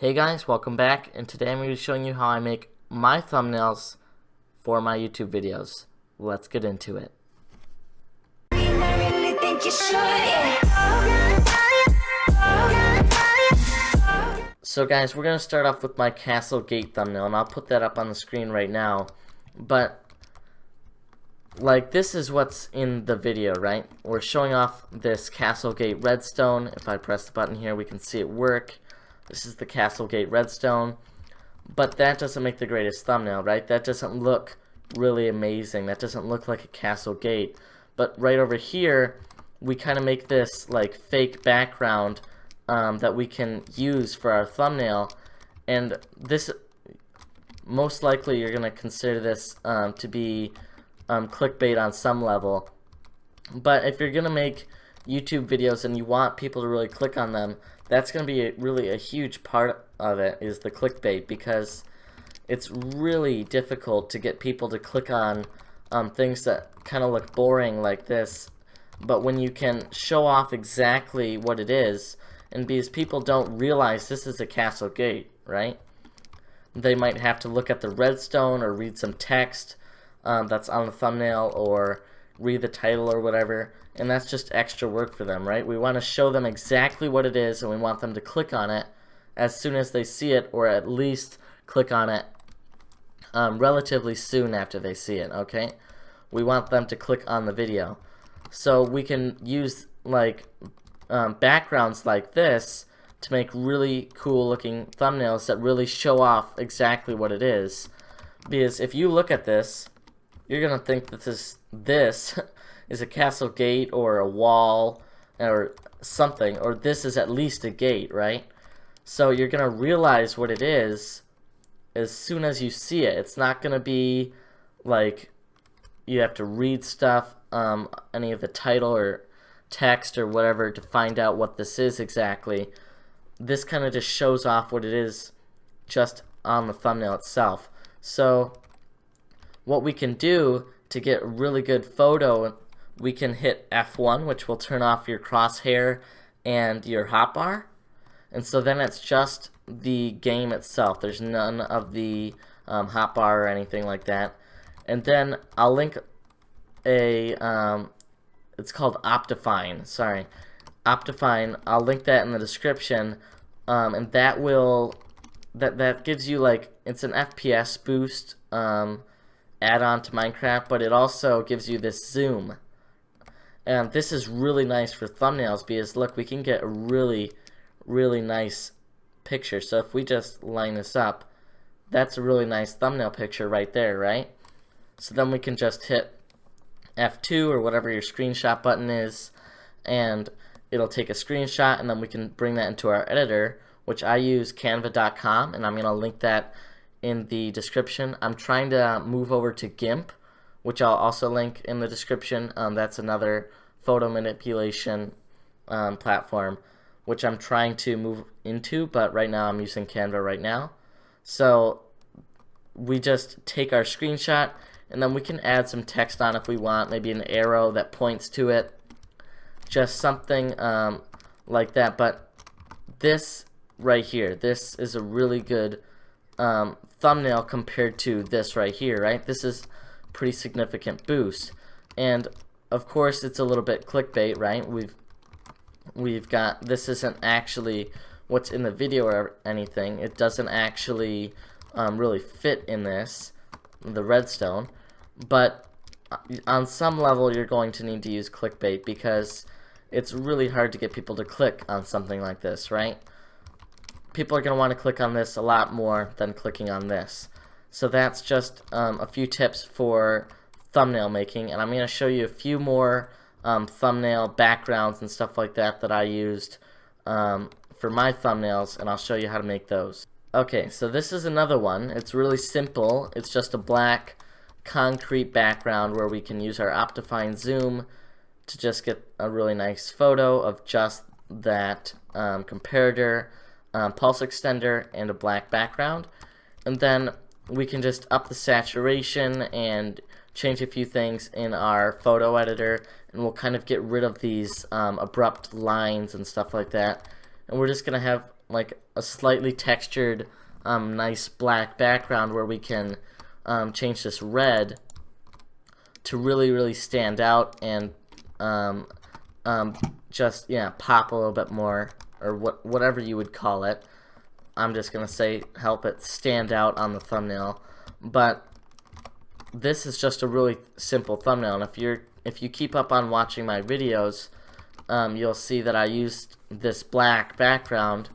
Hey guys, welcome back, and today I'm going to be showing you how I make my thumbnails for my YouTube videos. Let's get into it. So guys, we're going to start off with my Castle Gate thumbnail, and I'll put that up on the screen right now. But like, this is what's in the video, right? We're showing off this Castle Gate redstone. If I press the button here, we can see it work. This is the Castle Gate redstone, but that doesn't make the greatest thumbnail, right? That doesn't look really amazing. That doesn't look like a Castle Gate. But right over here, we kind of make this like fake background that we can use for our thumbnail, and this, most likely you're gonna consider this to be clickbait on some level. But if you're gonna make YouTube videos and you want people to really click on them, that's going to be really a huge part of it, is the clickbait, because it's really difficult to get people to click on things that kind of look boring like this. But when you can show off exactly what it is, and because people don't realize this is a Castle Gate, right? They might have to look at the redstone or read some text that's on the thumbnail, or read the title or whatever, and that's just extra work for them, right? We want to show them exactly what it is, and we want them to click on it as soon as they see it, or at least click on it relatively soon after they see it, okay? We want them to click on the video. So we can use like backgrounds like this to make really cool looking thumbnails that really show off exactly what it is. Because if you look at this, you're gonna think that this is a Castle Gate or a wall or something, or this is at least a gate, right? So you're gonna realize what it is as soon as you see it. It's not gonna be like you have to read stuff, any of the title or text or whatever to find out what this is exactly. This kind of just shows off what it is just on the thumbnail itself. So what we can do to get a really good photo, we can hit F1, which will turn off your crosshair and your hotbar, and so then it's just the game itself. There's none of the hotbar or anything like that. And then I'll link a it's called Optifine. Sorry, Optifine. I'll link that in the description, and that will that gives you, like, it's an FPS boost add-on to Minecraft, but it also gives you this zoom. And this is really nice for thumbnails because look, we can get a really nice picture. So if we just line this up, that's a really nice thumbnail picture right there, right? So then we can just hit F2 or whatever your screenshot button is, and it'll take a screenshot, and then we can bring that into our editor, which I use canva.com, and I'm going to link that in the description. I'm trying to move over to GIMP, which I'll also link in the description. That's another photo manipulation platform, which I'm trying to move into, but right now I'm using Canva right now. So we just take our screenshot, and then we can add some text on if we want, maybe an arrow that points to it, just something like that. But this right here, this is a really good thumbnail compared to this right here, right? This is pretty significant boost, and of course it's a little bit clickbait, right? We've got, this isn't actually what's in the video or anything. It doesn't actually really fit in this, the redstone, but on some level you're going to need to use clickbait because it's really hard to get people to click on something like this, right? People are going to want to click on this a lot more than clicking on this. So that's just a few tips for thumbnail making, and I'm going to show you a few more thumbnail backgrounds and stuff like that that I used for my thumbnails, and I'll show you how to make those. Okay, so this is another one. It's really simple. It's just a black concrete background where we can use our Optifine zoom to just get a really nice photo of just that comparator, pulse extender, and a black background. And then we can just up the saturation and change a few things in our photo editor, and we'll kind of get rid of these abrupt lines and stuff like that. And we're just going to have like a slightly textured, nice black background where we can change this red to really stand out and just pop a little bit more, or whatever you would call it. I'm just gonna say help it stand out on the thumbnail. But this is just a really simple thumbnail, and if you keep up on watching my videos, you'll see that I used this black background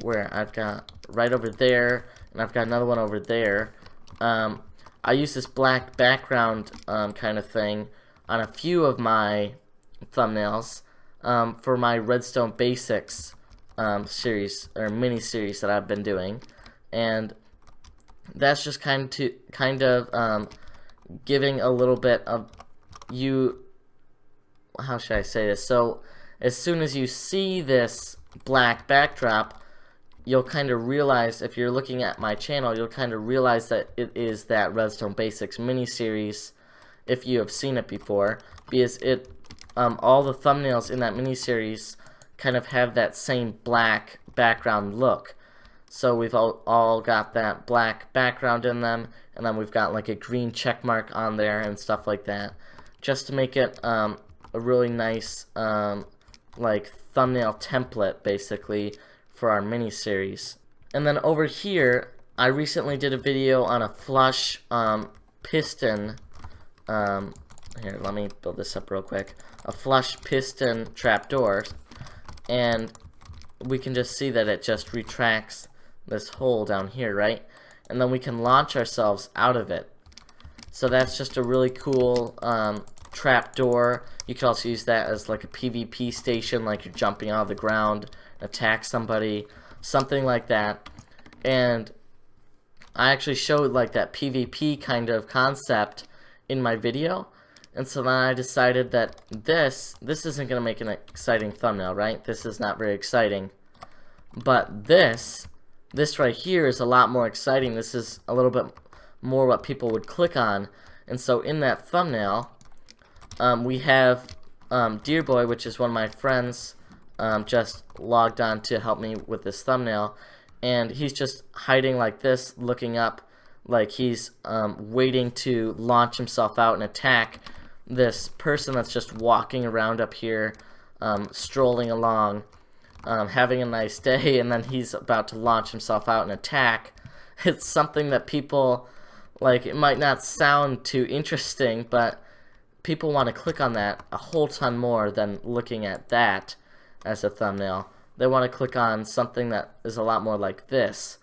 where I've got right over there, and I've got another one over there. I use this black background kind of thing on a few of my thumbnails for my Redstone Basics series or mini series that I've been doing, and that's just kind of giving a little bit of how should I say this? So as soon as you see this black backdrop, you'll kind of realize, if you're looking at my channel, you'll kind of realize that it is that Redstone Basics mini-series, if you have seen it before, because all the thumbnails in that mini-series kind of have that same black background look. So we've all got that black background in them, and then we've got like a green check mark on there and stuff like that, just to make it a really nice like thumbnail template basically for our mini-series. And then over here, I recently did a video on a flush piston. Here, let me build this up real quick. A flush piston trapdoor, and we can just see that it just retracts this hole down here, right? And then we can launch ourselves out of it. So that's just a really cool trapdoor. You can also use that as like a PvP station, like you're jumping out of the ground, attack somebody, something like that. And I actually showed like that PvP kind of concept in my video, and so then I decided that this isn't gonna make an exciting thumbnail, right? This is not very exciting, but this right here is a lot more exciting. This is a little bit more what people would click on. And so in that thumbnail, we have Dear Boy, which is one of my friends, just logged on to help me with this thumbnail, and he's just hiding like this, looking up, like he's waiting to launch himself out and attack this person that's just walking around up here, strolling along, having a nice day, and then he's about to launch himself out and attack. It's something that people, like, it might not sound too interesting, but people want to click on that a whole ton more than looking at that as a thumbnail. They want to click on something that is a lot more like this.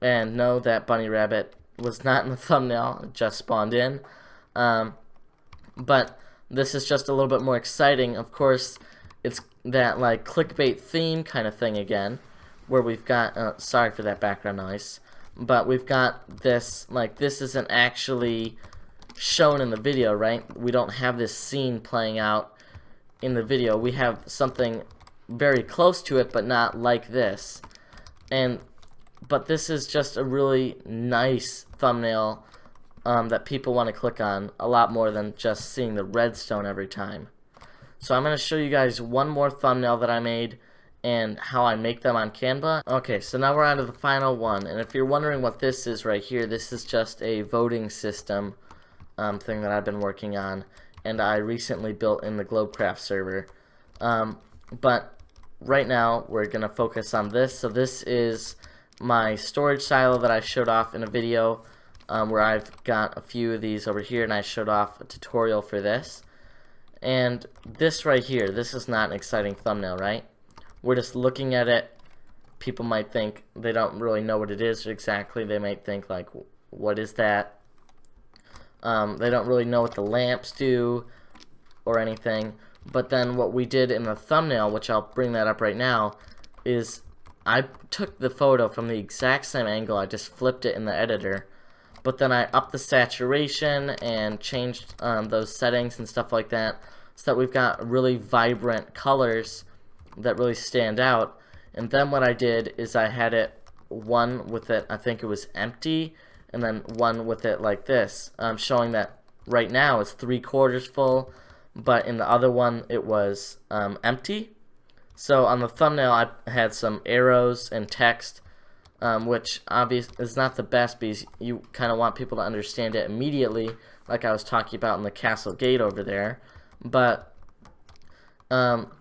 And no, that bunny rabbit was not in the thumbnail, it just spawned in. But this is just a little bit more exciting. Of course, it's that like clickbait theme kind of thing again, where we've got, sorry for that background noise, but we've got this, like, this isn't actually shown in the video, right? We don't have this scene playing out in the video. We have something very close to it, but not like this. But this is just a really nice thumbnail that people want to click on a lot more than just seeing the redstone every time. So I'm going to show you guys one more thumbnail that I made and how I make them on Canva. Okay, so now we're on to the final one, and if you're wondering what this is right here, this is just a voting system thing that I've been working on, and I recently built in the Globecraft server. But right now we're going to focus on this. So this is my storage silo that I showed off in a video where I've got a few of these over here, and I showed off a tutorial for this. And this right here, this is not an exciting thumbnail, right? We're just looking at it. People might think they don't really know what it is exactly. They might think like, what is that? They don't really know what the lamps do or anything. But then what we did in the thumbnail, which I'll bring that up right now, is I took the photo from the exact same angle. I just flipped it in the editor. But then I upped the saturation and changed those settings and stuff like that, so that we've got really vibrant colors that really stand out. And then what I did is I had it, one with it, I think it was empty, and then one with it like this, showing that right now it's 3/4 full, but in the other one it was empty. So on the thumbnail, I had some arrows and text, which obviously is not the best because you kind of want people to understand it immediately, like I was talking about in the castle gate over there. But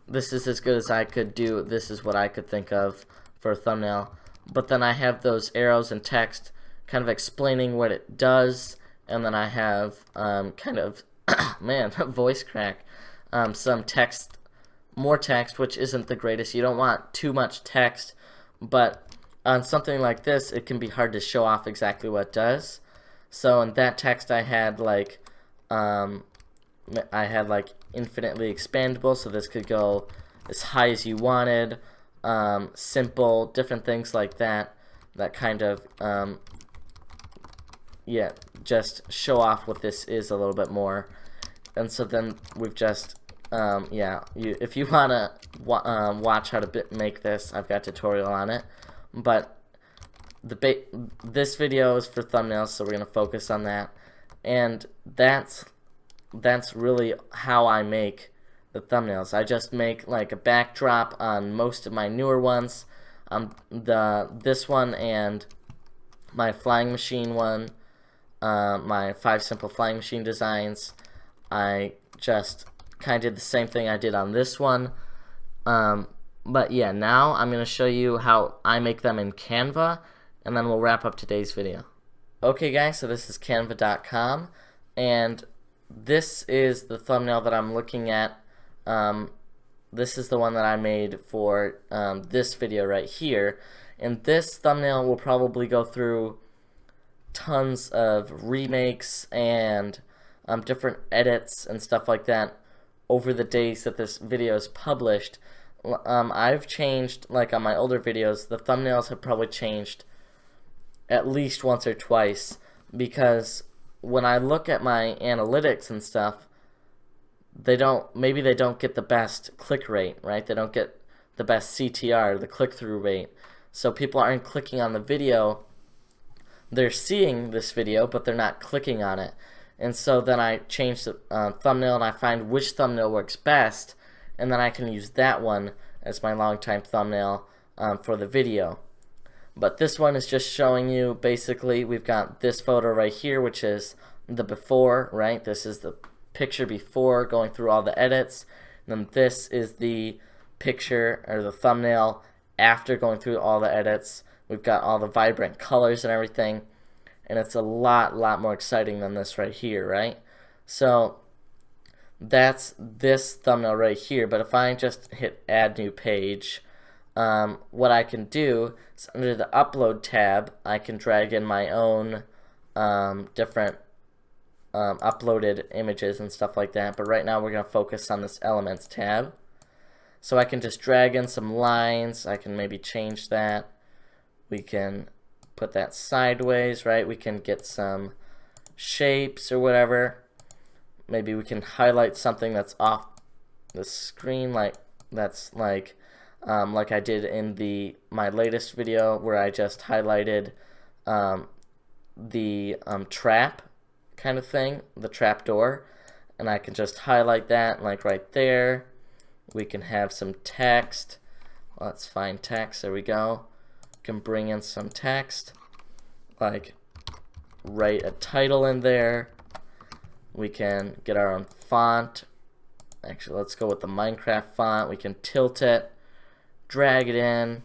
this is as good as I could do. This is what I could think of for a thumbnail. But then I have those arrows and text kind of explaining what it does, and then I have kind of, man, voice crack, some text, more text, which isn't the greatest. You don't want too much text, but on something like this, it can be hard to show off exactly what it does. So in that text, I had like infinitely expandable, so this could go as high as you wanted, simple, different things like that, that kind of, yeah, just show off what this is a little bit more. And so then we've just, yeah, if you want to watch how to make this, I've got a tutorial on it. But this video is for thumbnails, so we're going to focus on that. And that's really how I make the thumbnails. I just make like a backdrop on most of my newer ones. This one and my flying machine one, my 5 simple flying machine designs, I just kind of did the same thing I did on this one. But yeah, now I'm going to show you how I make them in Canva, and then we'll wrap up today's video. Okay guys, so this is canva.com, and this is the thumbnail that I'm looking at. This is the one that I made for this video right here, and this thumbnail will probably go through tons of remakes and different edits and stuff like that over the days that this video is published. I've changed, like on my older videos, the thumbnails have probably changed at least once or twice, because when I look at my analytics and stuff, maybe they don't get the best click rate, right? They don't get the best CTR, the click-through rate. So people aren't clicking on the video. They're seeing this video, but they're not clicking on it. And so then I change the thumbnail, and I find which thumbnail works best, and then I can use that one as my long-time thumbnail for the video. But this one is just showing you, basically, we've got this photo right here, which is the before, right? This is the picture before going through all the edits. And then this is the picture, or the thumbnail, after going through all the edits. We've got all the vibrant colors and everything. And it's a lot more exciting than this right here, right? So that's this thumbnail right here. But if I just hit add new page, what I can do is under the upload tab, I can drag in my own different uploaded images and stuff like that. But right now we're going to focus on this elements tab. So I can just drag in some lines. I can maybe change that. We can put that sideways, right? We can get some shapes or whatever. Maybe we can highlight something that's off the screen, like I did in my latest video, where I just highlighted the trap kind of thing, the trap door, and I can just highlight that, like right there. We can have some text. Let's find text. There we go. Can bring in some text, like write a title in there. We can get our own font. Actually, let's go with the Minecraft font. We can tilt it, drag it in,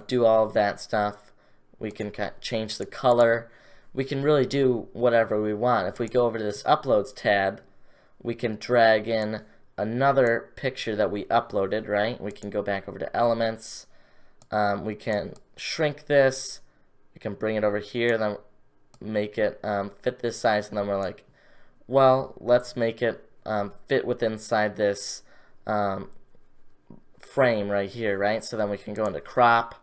do all of that stuff. We can change the color. We can really do whatever we want. If we go over to this Uploads tab, we can drag in another picture that we uploaded, right? We can go back over to Elements. We can shrink this. We can bring it over here, then make it fit this size, and then we're like, well, let's make it fit within inside this frame right here, right? So then we can go into crop.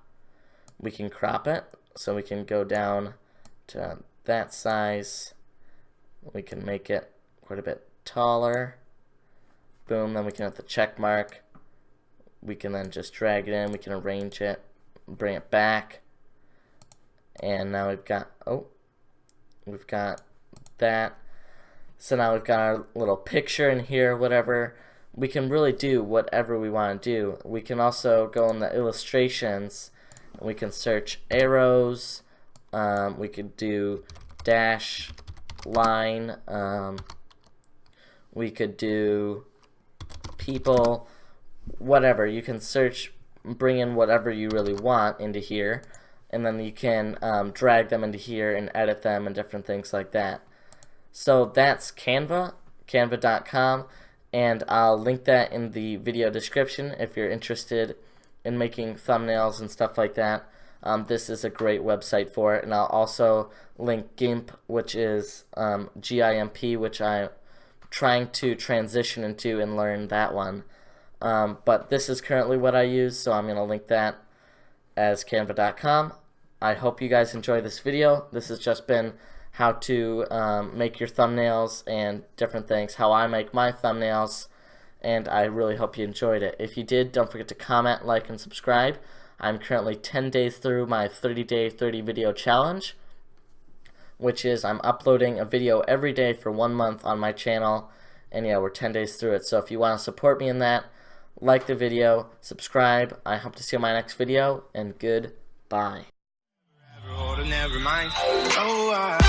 We can crop it, so we can go down to that size. We can make it quite a bit taller. Boom, then we can hit the check mark. We can then just drag it in. We can arrange it, bring it back, and now we've got, we've got that. So now we've got our little picture in here, whatever. we can really do whatever we want to do. We can also go in the illustrations and we can search arrows. We could do dash line. We could do people, whatever. You can search, bring in whatever you really want into here, and then you can drag them into here and edit them and different things like that. So that's Canva, canva.com, and I'll link that in the video description if you're interested in making thumbnails and stuff like that. This is a great website for it, and I'll also link GIMP, which is GIMP, which I'm trying to transition into and learn that one. But this is currently what I use, so I'm going to link that as canva.com. I hope you guys enjoy this video. This has just been how to make your thumbnails and different things, how I make my thumbnails, and I really hope you enjoyed it. If you did, don't forget to comment, like, and subscribe. I'm currently 10 days through my 30-day 30-video challenge, which is I'm uploading a video every day for 1 month on my channel, and yeah, we're 10 days through it. So if you want to support me in that, like the video, subscribe. I hope to see you in my next video, and goodbye. Never mind. Oh,